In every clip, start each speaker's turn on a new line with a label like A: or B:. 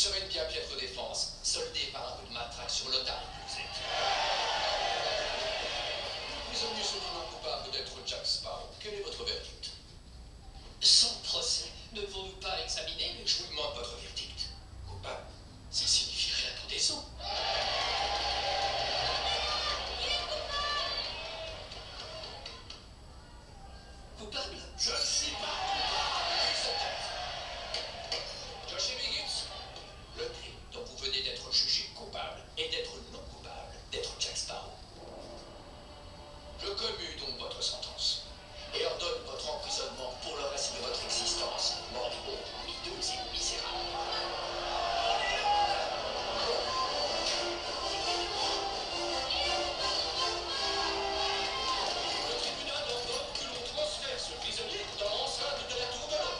A: serait une bien piètre défense, soldée par un coup de matraque sur l'otarie. Prisonnier seulement coupable d'être Jack Sparrow. Quel est votre verdict?
B: Sans procès, ne devons-nous pas examiner le...
A: Je vous demande votre verdict. Coupable?
B: Ça signifierait la pendaison. Coupable?
A: Je ne suis pas coupable. Josh Higgins, le crime dont vous venez d'être jugé coupable et d'être non coupable d'être Jack Sparrow. Je commue donc votre sentence et ordonne votre emprisonnement pour le reste de votre existence, mendiant, hideux et misérable. Le tribunal ordonne que l'on transfère ce prisonnier dans l'enceinte de la tour de l'eau.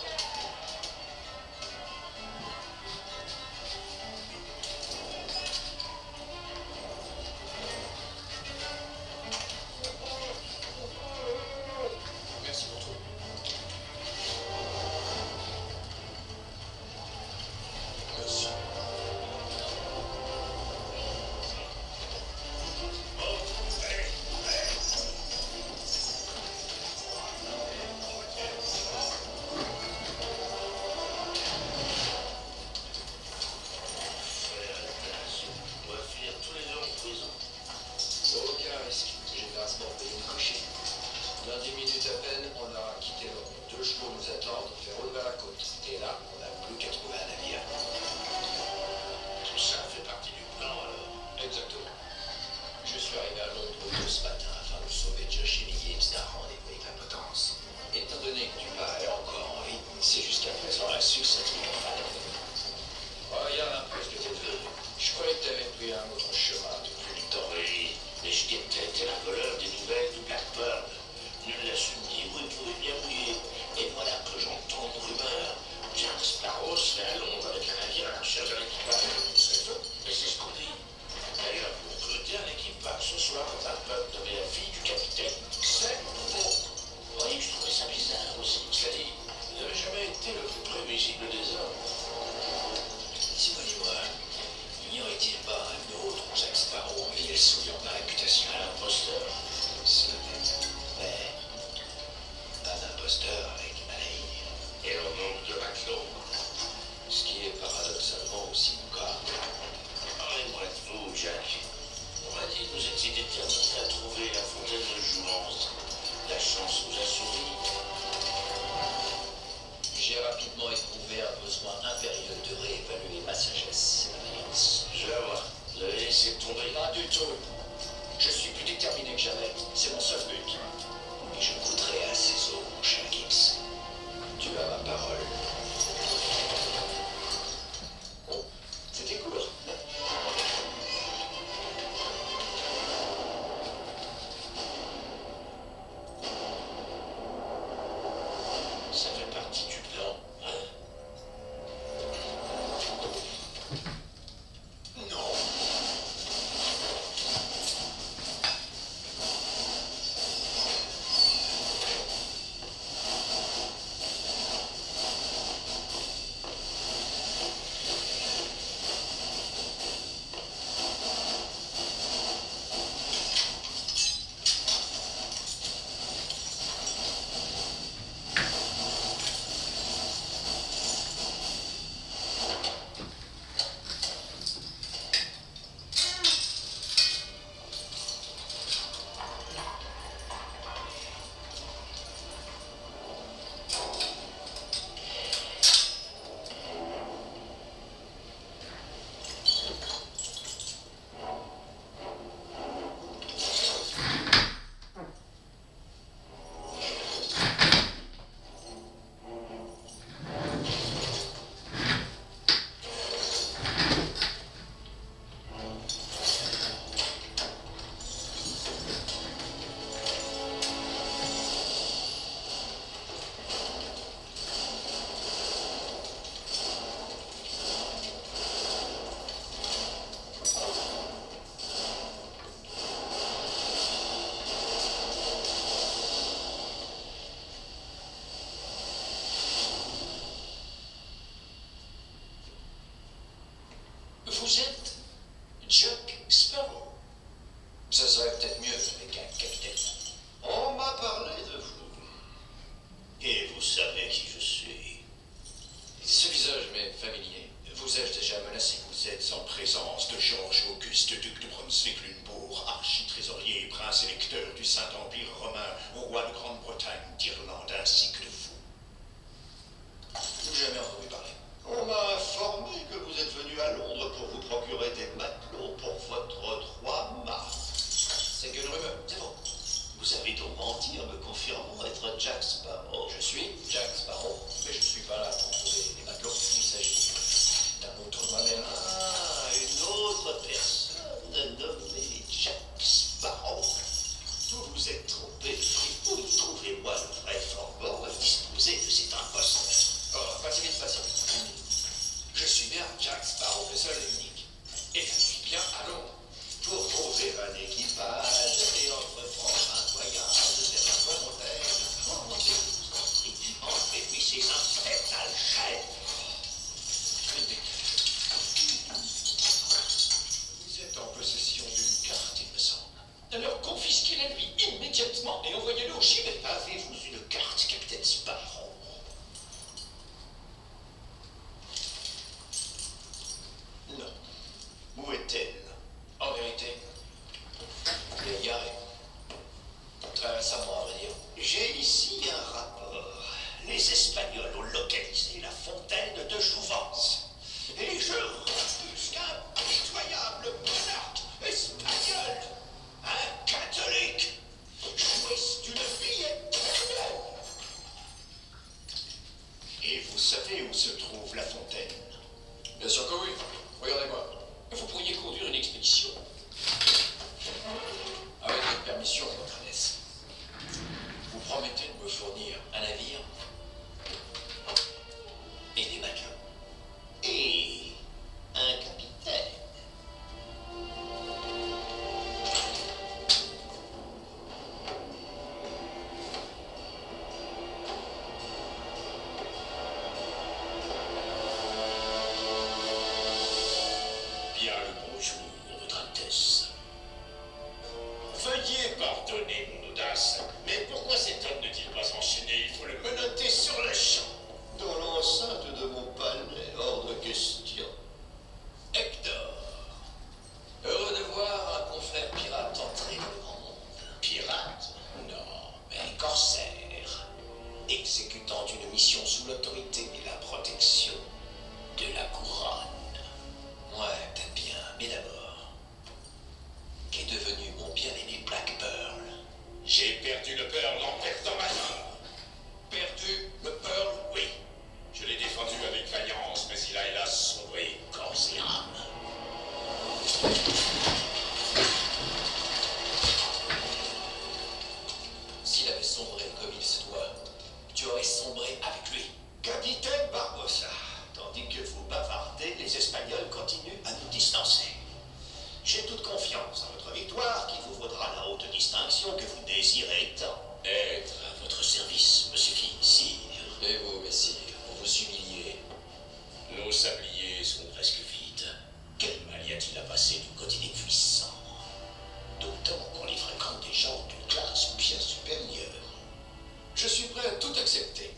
A: Merci pour tout. Merci.
C: On va finir tous les deux en prison.
A: Aucun risque. J'ai grassement payé le cocher. Dans 10 minutes à peine, on aura quitté l'eau. 2 chevaux nous attendent, on fait rouler vers la côte. Et là, on n'a plus qu'à trouver un navire.
C: Tout ça fait partie du plan alors.
A: Exactement. Je suis arrivé à Londres tôt ce matin afin de sauver Josh Higgins d'un rendez-vous avec la potence. Étant donné que tu parais encore en vie, c'est jusqu'à présent un succès triomphal. Regarde un peu ce que t'es devenu. Je croyais que t'avais pris un autre chemin depuis le temps.
C: Oui, mais je était la voleur des nouvelles du Blackbird. Nul n'a su me dire où il pouvait bien mouiller. Et voilà que j'entends une rumeur. Jack Sparrow se fait à Londres avec un navire à la recherche d'un équipage. C'est faux, mais c'est ce qu'on dit. D'ailleurs, vous recrutez un équipage ce soir dans un pub nommé la fille du capitaine. C'est faux. Oui, je trouvais ça bizarre aussi. Cela dit, vous n'avez jamais été le plus prévisible des hommes. vous savez qui je suis.
A: Ce visage m'est familier. Vous ai-je déjà menacé?
D: Vous êtes en présence de Georges Auguste, duc de Brunswick-Lunebourg, architrésorier et prince électeur du Saint-Empire romain, roi de Grande-Bretagne, d'Irlande ainsi que de vous.
A: Jamais entendu parler.
C: On m'a informé que vous êtes venu à Londres pour vous procurer des matelots pour votre 3 mars.
A: C'est que une rumeur, c'est faux.
C: Vous avez donc menti en me confirmant être Jack Sparrow.
A: Je suis Jack Sparrow, mais je ne suis pas là pour trouver des matelots. Il s'agit d'un autre moi-même.
C: Ah, une autre personne nommée Jack Sparrow. Vous vous êtes trompé. Trouvez-moi le vrai forgeron et disposez de cet imposteur.
A: Oh, pas si vite, pas si vite. Je suis bien Jack Sparrow, le seul et unique. Et je suis bien à Londres.
C: Pour trouver un équipage et entreprendre un voyage vers la Grande-Bretagne. Entrez-lui ces infernales chaînes.
A: Vous êtes en possession d'une carte, il me semble. Alors confisquez-la lui immédiatement et envoyez-le au Chili.
C: Avez-vous une carte, Capitaine Sparrow?
A: Non.
C: Où est-elle?
A: En vérité, je l'ai garé. Très récemment, à vrai dire.
C: J'ai ici un rapport. Les Espagnols ont localisé la fontaine de Jouvence. Et je refuse qu'un pitoyable monarque espagnol, un catholique, jouisse d'une vie éternelle.
D: Et vous savez où se trouve la fontaine?
A: Bien sûr que oui. Regardez-moi. Vous pourriez conduire une expédition. Avec votre permission, votre Highness. Vous promettez de me fournir un navire et des matelots.
C: Et un capitaine.
D: Bien le bonjour, votre Altesse.
C: Veuillez pardonner mon audace, mais pourquoi cet homme ne-t-il pas enchaîné? Il faut le menotter sur le champ. Dans l'enceinte de mon palais, hors de question.
A: Hector. Heureux de voir un confrère pirate entrer dans le grand monde.
C: Pirate?
A: Non, mais corsaire. Exécutant une mission sous l'autorité et la protection de la couronne. Ouais, peut-être bien, mais d'abord, qu'est devenu mon bien-aimé Black Pearl?
C: J'ai perdu le Pearl en perdant ma main.
A: Perdu le Pearl?
C: Oui, je l'ai défendu avec vaillance, mais il a hélas sombré corps et âme.
A: S'il avait sombré comme il se doit, tu aurais sombré avec lui.
C: Capitaine Barbossa, tandis que vous bavardez, les Espagnols continuent à nous distancer. J'ai toute confiance en votre victoire qui vous vaudra la haute distinction que vous désirez tant. Être à votre service, me suffit, sire.
A: Et vous, messire, vous vous humiliez.
C: Nos sabliers sont presque vides. Quel mal y a-t-il à passer du quotidien puissant? D'autant qu'on y fréquente des gens d'une classe bien supérieure.
A: Je suis prêt à tout accepter.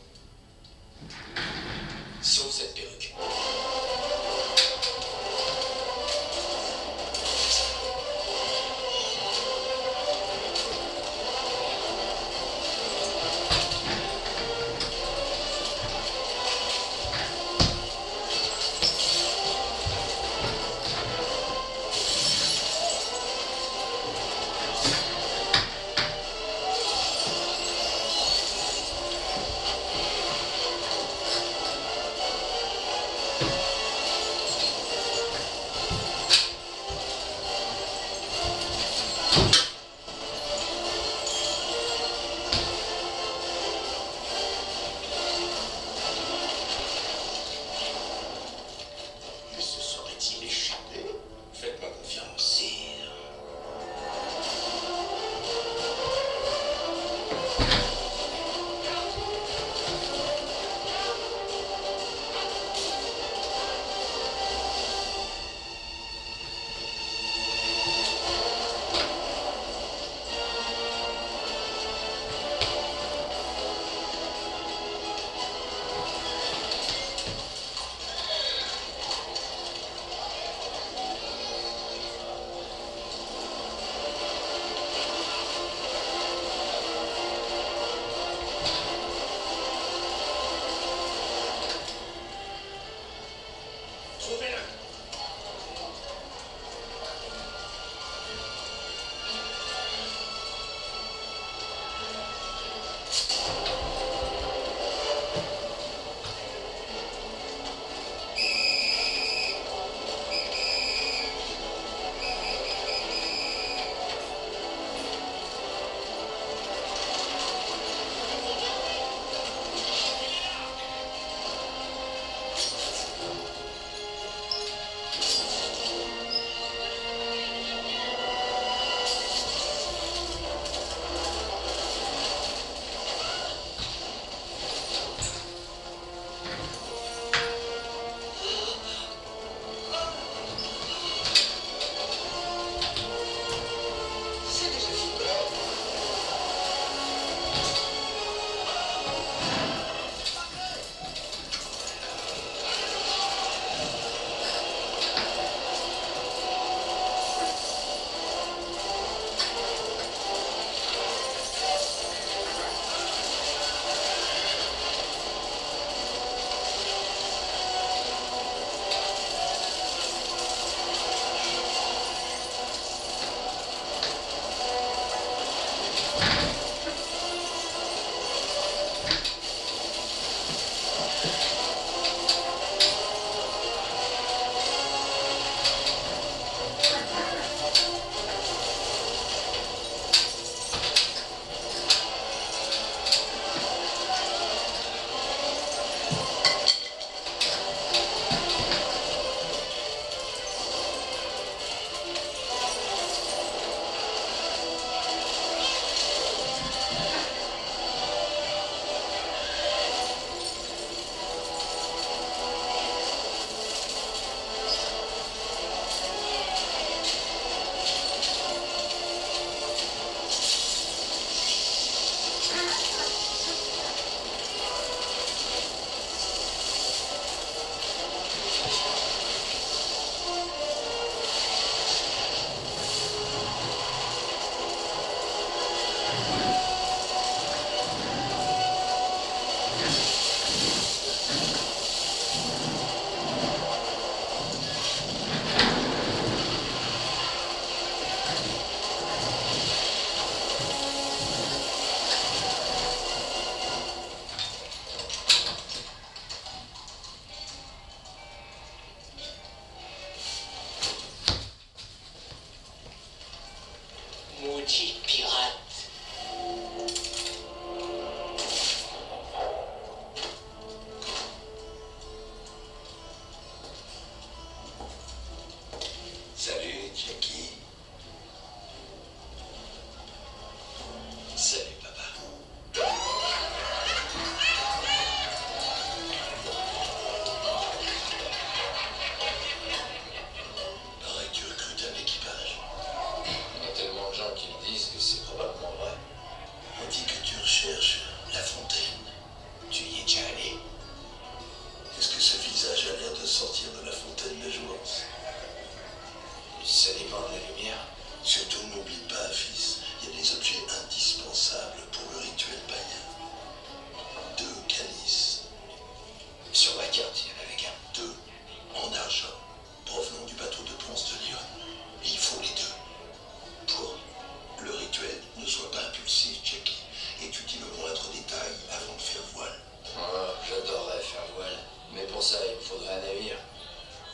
A: pour ça, il me faudrait un navire.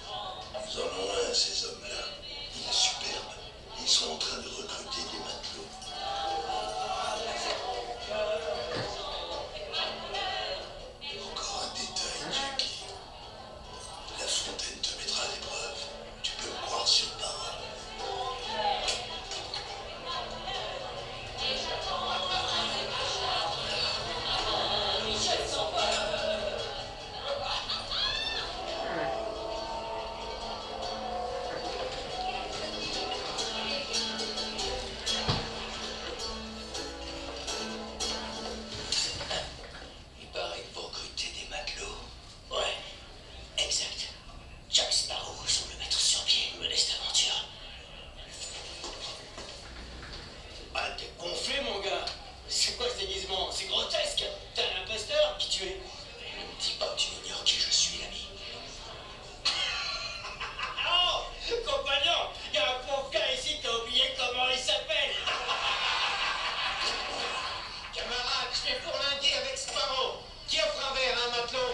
C: Ils en ont un, ces hommes-là. Il est superbe. Ils sont en train de recruter des matelots. Encore un détail, Jackie. La fontaine te mettra à l'épreuve. Tu peux me croire sur parole.
A: Il paraît que vous recrutez des matelots.
C: Ouais, exact. Jack Sparrow semble mettre sur pied une modeste aventure. Ah, t'es gonflé, mon gars. C'est quoi ce déguisement? C'est grotesque. T'es un imposteur? Qui tu es?
A: Ne me dis pas que tu ignores qui je suis, l'ami.
C: Oh, compagnon, il y a un pauvre gars ici qui a oublié comment il s'appelle. Camarade, je fais pour lundi avec Sparrow. Qui offre un verre à un matelot?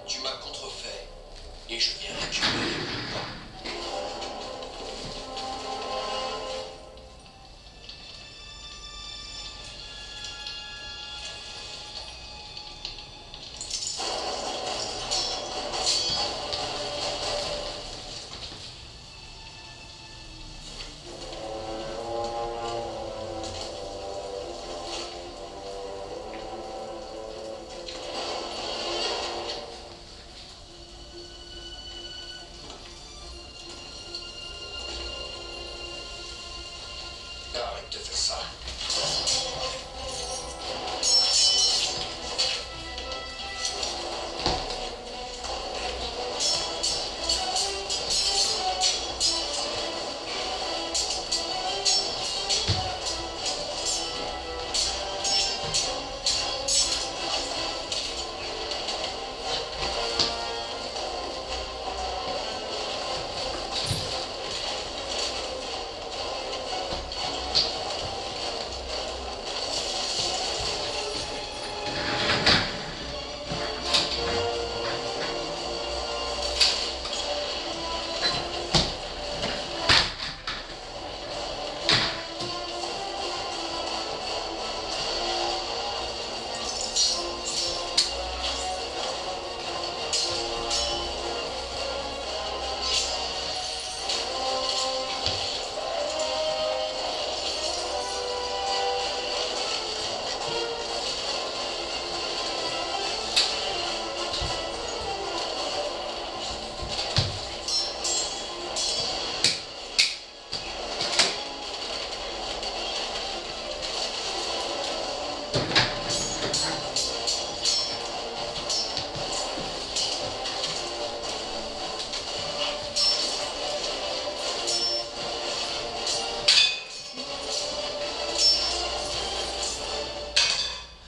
A: Tu m'as contrefait et je viens récupérer mon temps. Arrête de faire ça.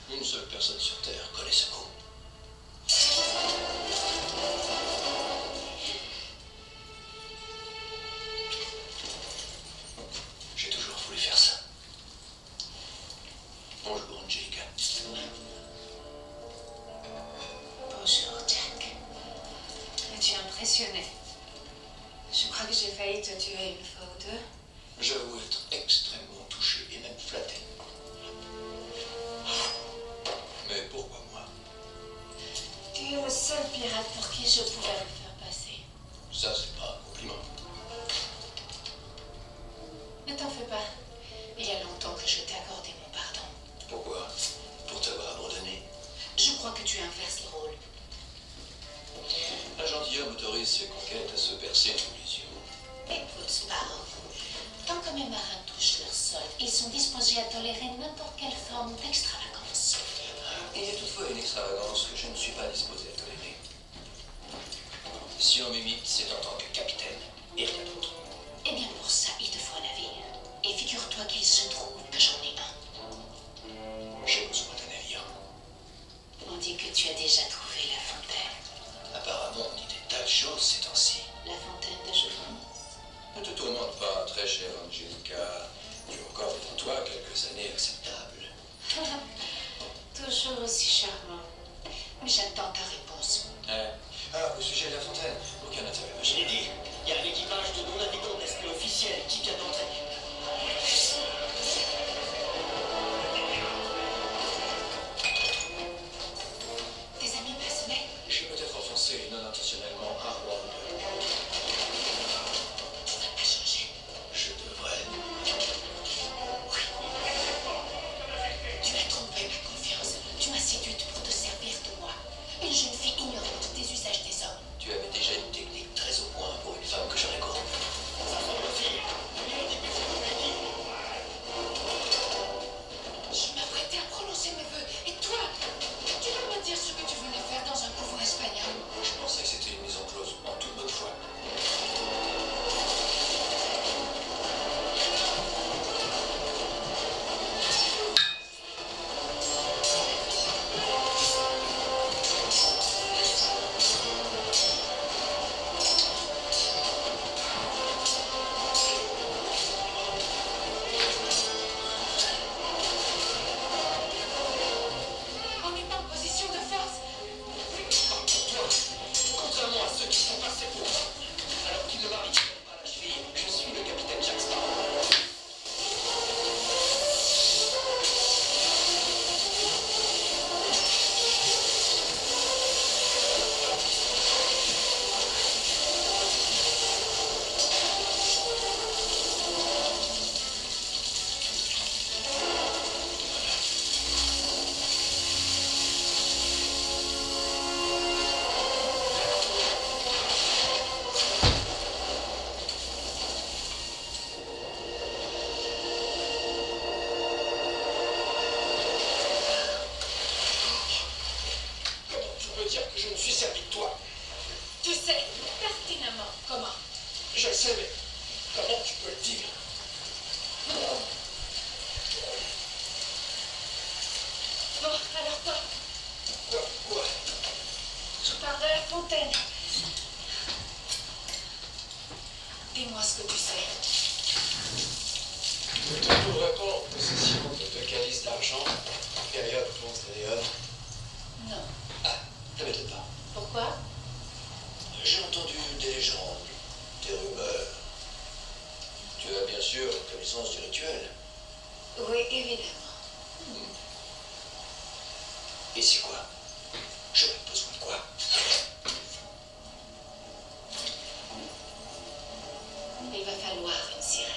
A: Une seule personne sur Terre connaît ce coup. J'ai toujours voulu faire ça. Bonjour, Angelica.
E: Bonjour, Jack. Es-tu impressionné? Je crois que j'ai failli te tuer une fois ou deux.
A: J'avoue être extrêmement touché et même flatté. Mais pourquoi moi?
E: Tu es le seul pirate pour qui je pouvais le faire passer.
A: Ça, c'est pas un compliment.
E: Ne t'en fais pas. Il y a longtemps que je t'ai accordé mon pardon.
A: Pourquoi? Pour t'avoir abandonné.
E: Je crois que tu inverses le rôle.
A: Un gentilhomme autorise ses conquêtes à se percer tous les yeux.
E: Écoute, Sparrow. Tant que mes marins touchent leur solde, ils sont disposés à tolérer n'importe quelle forme d'extravagance.
A: Il y a toutefois une extravagance que je ne suis pas disposé à tolérer. Si on m'imite, c'est en tant que capitaine et rien d'autre.
E: Eh Mais j'attends ta réponse.
A: Alors, au sujet de la fontaine, aucun intérêt.
B: Je l'ai dit, il y a un équipage de non-navigants d'espions officiels qui vient d'entrer.
E: Tes amis maçonnaient?
A: J'ai peut-être offensé non intentionnellement un roi ou deux.
E: Tu n'as pas changé.
A: Je devrais.
E: Tu as trompé ma confiance. Tu m'as séduite pour te servir de moi. Une jeune fille ignorante des usages des hommes.
A: Tu avais déjà une technique très au point pour une femme que j'aurais corrompue.
B: Ça semble aussi. Il a dit que c'est compliqué.
E: Je m'apprêtais à prononcer mes vœux. Et toi, tu vas me dire ce que tu venais faire dans un couvent espagnol.
A: Je pensais que c'était une mise en clause en toute bonne foi.
E: On est en position de force.
B: Toi, contrairement à ceux qui sont passés pour moi, alors qu'ils ne m'arrivent pas à la cheville, je suis le capitaine Jack Sparrow. Comment tu peux dire que je me suis servi de toi?
E: Tu sais pertinemment comment.
B: Je le sais, mais comment tu peux le dire?
E: Bon, alors toi,
B: Quoi?
E: je parle de la fontaine. Dis-moi ce que tu sais.
A: Ne te trouverais pas en possession de calices d'argent, période Ponce de Léon?
E: Non.
A: Ah, ne m'étonne pas.
E: Pourquoi?
A: J'ai entendu des légendes, des rumeurs. Tu as bien sûr connaissance du rituel.
E: Oui, évidemment.
A: Et c'est quoi? J'aurais besoin de quoi?
E: Il va falloir une sirène.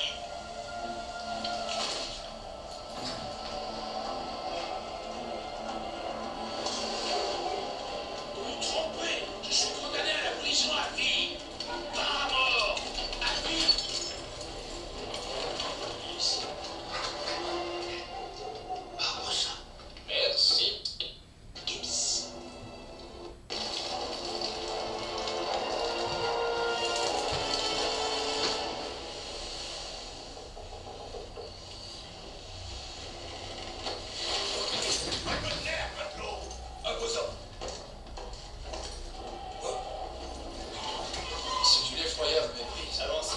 C: Vous vous trompez. Je suis condamné à la prison à vie. Pas à mort. À vie.
A: Ici.
C: Barbossa.
A: Merci.
C: Gibbs. Un peu de nerf, matelot.
A: À vos ordres. C'est une effroyable méprise.
B: Avance.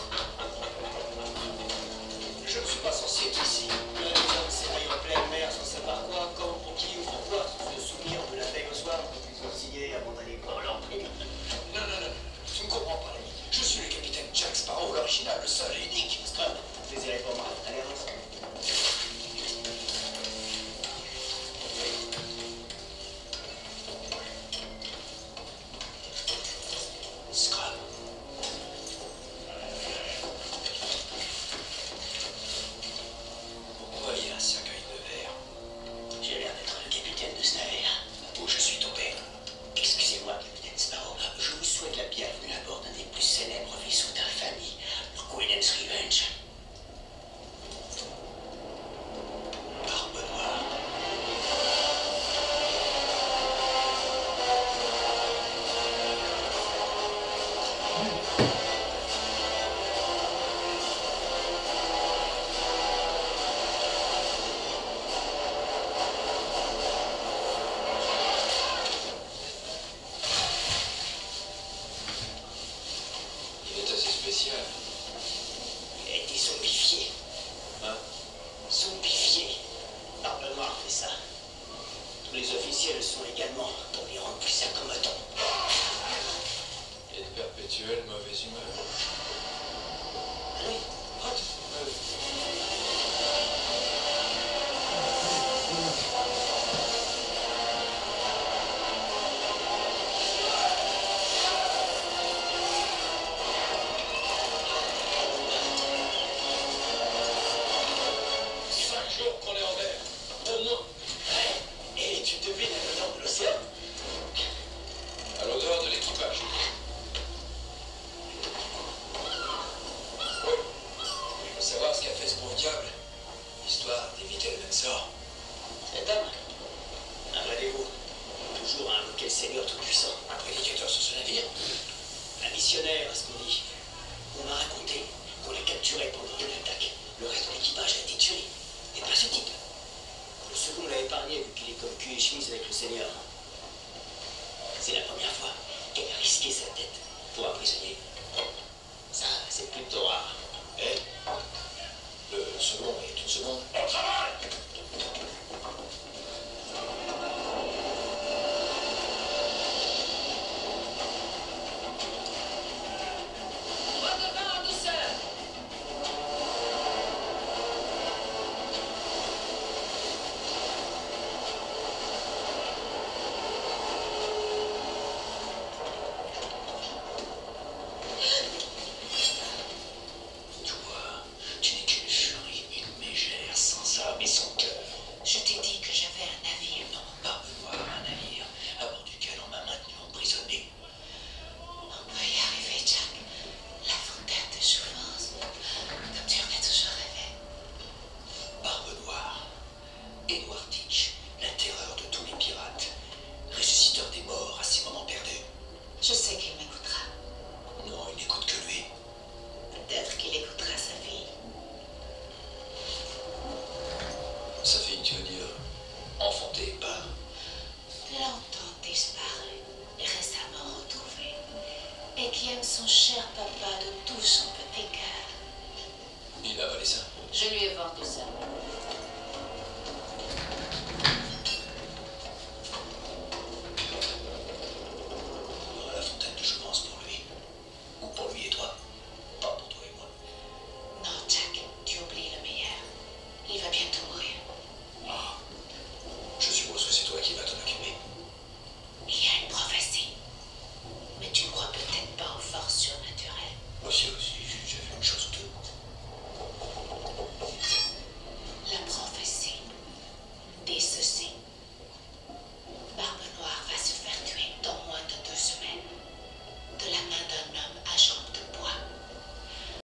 B: Je ne suis pas censé être ici. Les hommes s'éveillent en pleine mer sans savoir quoi, quand, pour qui ou pourquoi. Se souvenir de la veille au soir quand ils ont signé avant d'aller pour l'emprise.
A: Non, tu ne comprends pas, l'ami. Je suis le capitaine Jack Sparrow, l'original, le seul et unique.
B: Scrub, plaisir est pour moi. Allez, avance.
A: Scrub. Pourquoi il y a un cercueil de verre?
C: J'ai l'air d'être le capitaine de ce navire.
A: Où je suis tombé?
C: Excusez-moi, capitaine Sparrow. Je vous souhaite la bienvenue à bord d'un des plus célèbres vaisseaux d'infamie, le Queen's Revenge. Barbe Noire.
A: Il est assez spécial.
C: Il a été zombifié.
A: Hein?
C: Zombifié. Barbe Noire fait ça.
B: Tous les officiels le sont également, pour les rendre plus accommodants.
A: Et de perpétuelle mauvaise humeur.
B: Allez, rentre.
A: Qu'on est en mer. Au moins.
B: Et tu devines la l'odeur de l'océan.
A: À l'odeur de l'équipage. Oui. Je veux savoir ce qu'a fait ce bon diable. Histoire d'éviter le même sort.
B: Cet homme, un rendez-vous. Toujours à invoquer le Seigneur Tout-Puissant.
A: Un prédicateur sur ce navire.
B: Un missionnaire, à ce qu'on dit. On m'a raconté qu'on l'a capturé pendant une attaque. Le reste de l'équipage a été tué. Et pas ce type. Le second l'a épargné vu qu'il est comme cul et chemise avec le Seigneur. C'est la première fois qu'elle a risqué sa tête pour un prisonnier. Ça, c'est plutôt rare.
A: Eh, le second est une seconde.